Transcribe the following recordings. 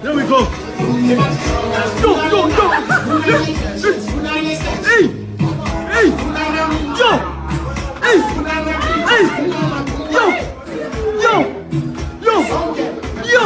There we go. Yo, yo, yo. Hey, hey, yo, hey, hey, yo, yo, yo, yo.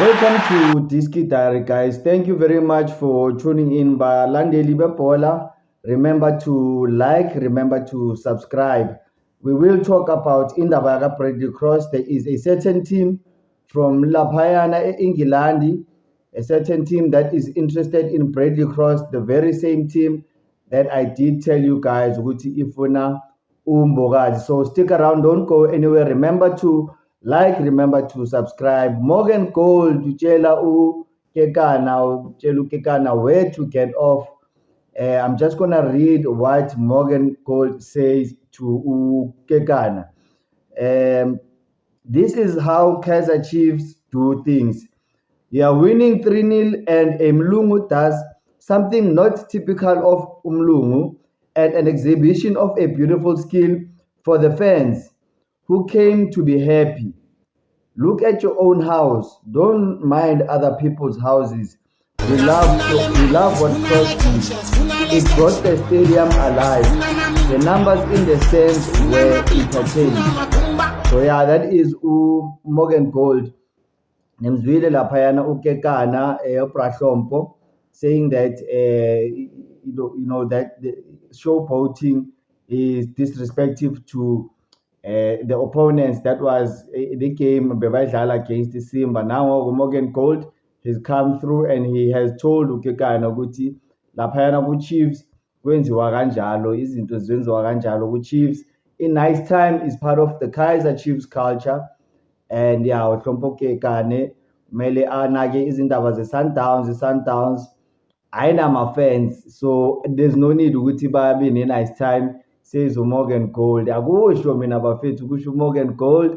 Welcome to Diski Diary, guys. Thank you very much for tuning in. Balandeli Bebola. Remember to like, remember to subscribe. We will talk about Indaba Bradley Cross. There is a certain team from Lapayana, England, a certain team that is interested in Bradley Cross, the very same team that I did tell you guys, Guti Ifuna Umbogazi. So stick around, don't go anywhere. Remember to like, remember to subscribe. Morgan Gold, utshela Kekana where to get off. I'm just gonna read what Morgan Gold says to Kekana. This is how Kaizer Chiefs do things. You are winning 3-0 and Mlungu does something not typical of Umlungu and an exhibition of a beautiful skill for the fans who came to be happy. Look at your own house. Don't mind other people's houses. We love what Cross did. It brought the stadium alive. The numbers in the stands were entertaining. So yeah, that is Morgan Gold. Nemzwile laphayana uKekana Prahlompo saying that that the showboating is disrespectful to the opponents that was the game bebadlala against Simba. Now Morgan Gold has come through and he has told uKekana ukuthi laphayana ku-Chiefs kwenziwa kanjalo, izinto zenziwa kanjalo ku-Chiefs. In nice time is part of the Kaizer Chiefs culture. And yeah, uhlompo Kekane mele anake izindaba ze-Sundowns ayinama-fans, so there's no need ukuthi babe ne-nice time. Says uMorgan Gold, akusho mina bafethu, kusho uMorgan Gold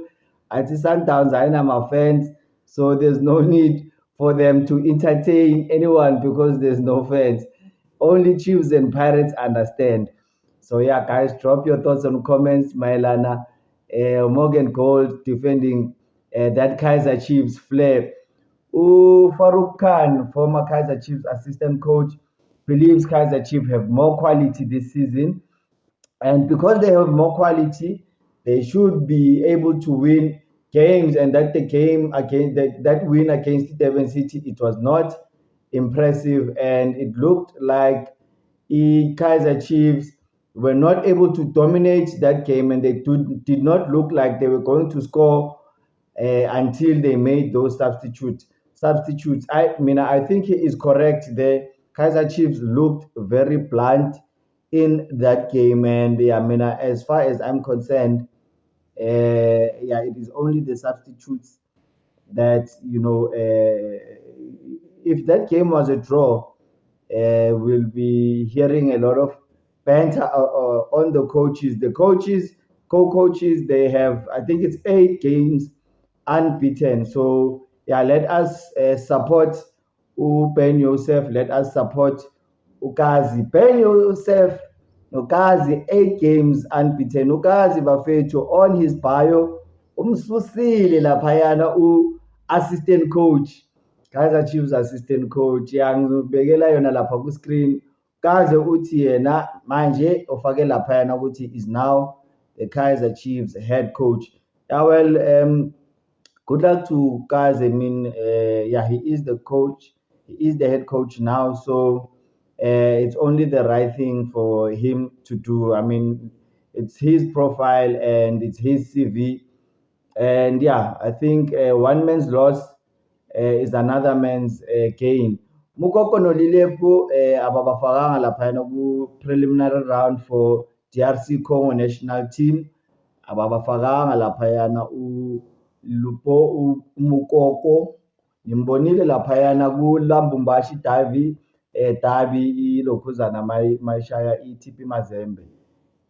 athi Sundowns ayinama-fans, so there's no need for them to entertain anyone because there's no fans. Only Chiefs and Pirates understand. So yeah, guys, drop your thoughts and comments. Mailana, Morgan Gold defending that Kaizer Chiefs flair. Farouk Khan, former Kaizer Chiefs assistant coach, believes Kaizer Chiefs have more quality this season. And because they have more quality, they should be able to win games. And that the game against that win against Durban City, it was not impressive, and it looked like Kaizer Chiefs were not able to dominate that game, and they did not look like they were going to score until they made those substitutes. I think he is correct there. Kaizer Chiefs looked very blunt in that game, and as far as I'm concerned, it is only the substitutes that if that game was a draw, we'll be hearing a lot of banter on the coaches. The coaches, co-coaches, they have, I think it's 8 games unbeaten. So yeah, let us support Ben Yosef. Let us support Ukazi. Ben Yosef, Ukazi, 8 games unbeaten. Ukazi bafethu on his bio, umsusile laphayana assistant coach. Kaizer Chiefs assistant coach. Ngizobekela yona lapha ku screen. Kaze uthi yena manje ofake laphayana ukuthi is now the Kaizer Chiefs head coach. Yeah, well, good luck to Kaz. I mean, he is the coach. He is the head coach now. So it's only the right thing for him to do. I mean, it's his profile and it's his CV. And yeah, I think one man's loss is another man's gain. Mukoko Nolilepo ababafakanga laphayana ku preliminary round for DRC Congo national team. Ababafakanga laphayana Lupo Mukoko ngimbonile laphayana kuLambumbashi Derby ilokhuzana mayishaya iTP Mazembe.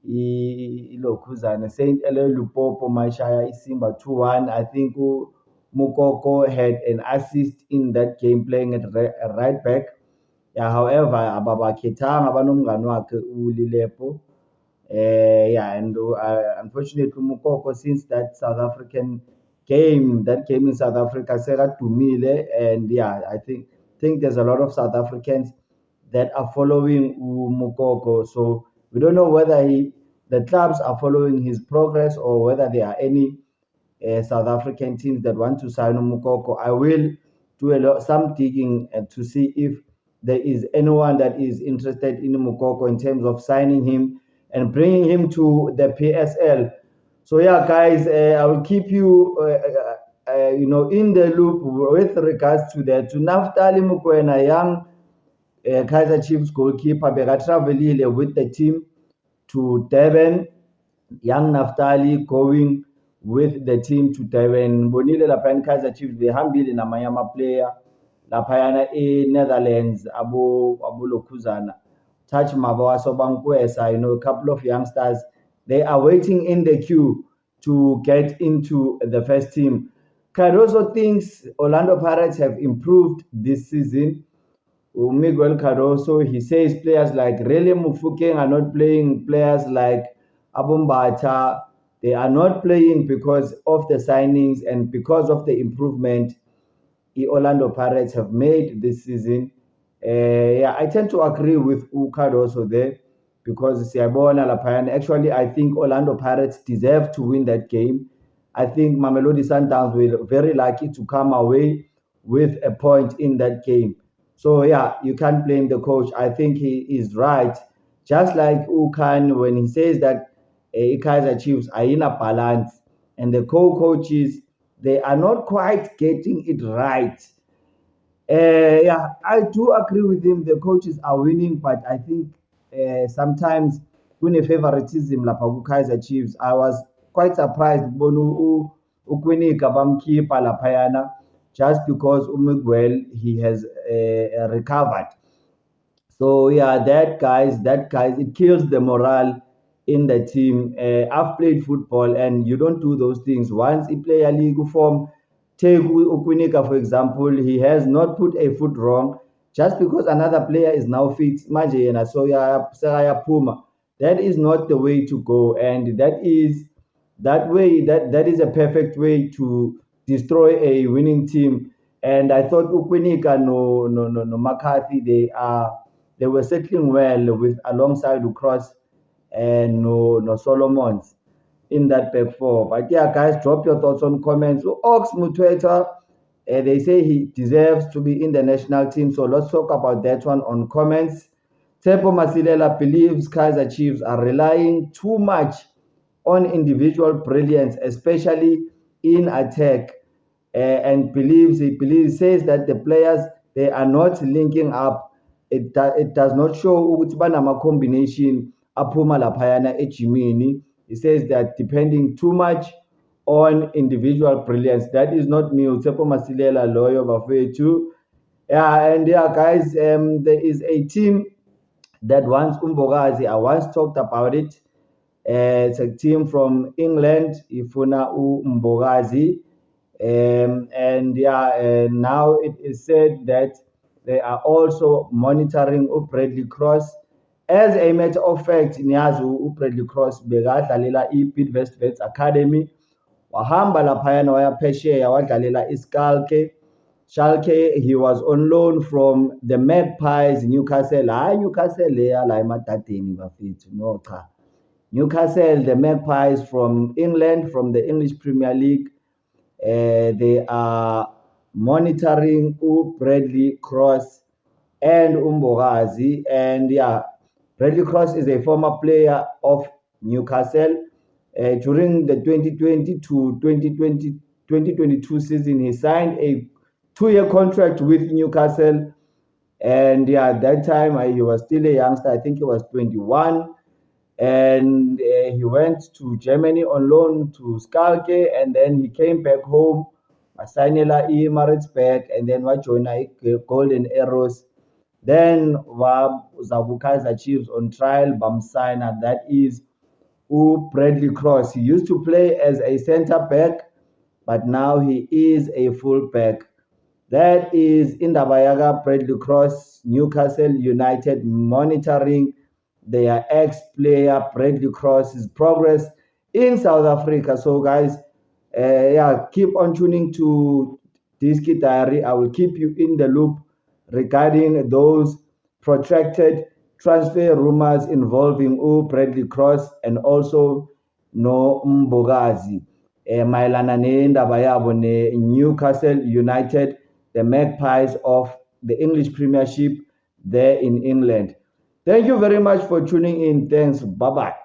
Ilokhuzana Saint Elo Lupopo mayishaya iSimba 2-1. I think Mukoko had an assist in that game playing at right back. Yeah, however, ababakhethanga banomngani wakhe uLilepo. Yeah, and unfortunately, Mukoko, since that South African game, that game in South Africa, Sega Dumile, and yeah, I think there's a lot of South Africans that are following Mukoko. So we don't know whether the clubs are following his progress or whether there are any South African teams that want to sign Mukoko. I will do some digging to see if there is anyone that is interested in Mukoko in terms of signing him and bringing him to the PSL. So yeah, guys, I will keep you, in the loop with regards to that. To Naftali Mukwena, young Kaizer Chiefs goalkeeper, travelile with the team to Durban. Young Naftali going with the team to Durban. Bonile laphayana Kaizer Chiefs behambile namanye ama-player laphayana e-Netherlands abulokhuzana Touch Mabaso Bankwesa, a couple of youngsters. They are waiting in the queue to get into the first team. Cardoso thinks Orlando Pirates have improved this season. Miguel Cardoso, he says players like Rele Mufukeng are not playing, players like Abumbata, they are not playing because of the signings and because of the improvement the Orlando Pirates have made this season. Yeah, I tend to agree with Cardoso there because Siyabona laphayana. Actually, I think Orlando Pirates deserve to win that game. I think Mamelodi Sundowns were very lucky to come away with a point in that game. So yeah, you can't blame the coach. I think he is right. Just like Ukan when he says that Kaizer Chiefs are in a balance and the co-coaches, they are not quite getting it right. Yeah, I do agree with him. The coaches are winning, but I think sometimes when a favoritism lapha ku-Kaizer Chiefs, I was quite surprised ukubona uKwinika bamkhipha laphayana just because uMiguel he has recovered. So yeah, that guys, it kills the morale in the team. I've played football, and you don't do those things. Once a player league form, take Ukwinika for example, he has not put a foot wrong. Just because another player is now fit, manje yena so yaphuma. That is not the way to go, and that is a perfect way to destroy a winning team. And I thought Ukwinika no McCarthy, they were settling well with alongside Ukros and no Solomons in that back four. But yeah, guys, drop your thoughts on comments. So Ox Mutweta, they say he deserves to be in the national team. So let's talk about that one on comments. Tepo Masilela believes Kaizer Chiefs are relying too much on individual brilliance, especially in attack, and says that the players, they are not linking up. It does not show ukuthi banama combination aphuma laphayana ejimini. He says that depending too much on individual brilliance. That is not me. Utepo Masilela loyo bafethu. Yeah, and yeah, guys, there is a team that wants Umbogazi. I once talked about it. It's a team from England, Ifuna Umbogazi. And yeah, now it is said that they are also monitoring Bradley Cross. As a matter of fact, Niyazi Bradley Cross bekadlalela iBidvest Vets Academy. Wahamba laphayana waya phesheya wadlalela Schalke, he was on loan from the Magpies, Newcastle. Newcastle leya la emadadeni bafethu, no cha. Newcastle, the Magpies from England, from the English Premier League. They are monitoring Bradley Cross and Umbogazi. And yeah, Bradley Cross is a former player of Newcastle. During the 2020 to 2022 season, he signed a 2-year contract with Newcastle. And yeah, at that time, he was still a youngster. I think he was 21. And he went to Germany on loan to Schalke, and then he came back home. basayinela i-Maritzburg and then wajoyina i-Golden Arrows. Then waza ku-Kaizer Chiefs on trial bamsayina, that is Bradley Cross. He used to play as a centre back, but now he is a full back. That is indaba yaka Bradley Cross. Newcastle United monitoring their ex-player Bradley Cross's progress in South Africa. So guys, yeah, keep on tuning to Diski Diary. I will keep you in the loop regarding those protracted transfer rumors involving Bradley Cross and also no Mbogazi. Mayelana nendaba yabo ne-Newcastle United, the Magpies of the English Premiership there in England. Thank you very much for tuning in. Thanks. Bye-bye.